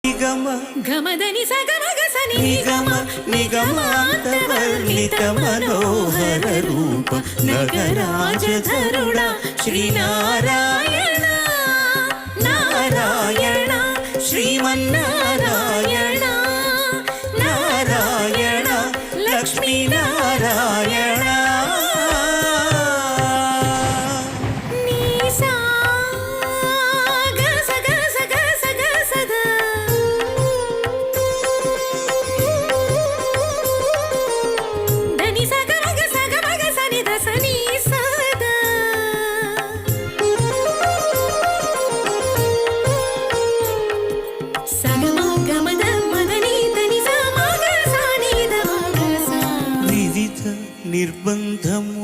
నిగమ గమదని సగమగ సని నిగమ నిగమాంతవర్ణిత మనోహర రూప నగరాజధరుడా శ్రీనారాయణ నారాయణ శ్రీమన్నారాయణ నారాయణ లక్ష్మీనారాయణ నిర్బంధము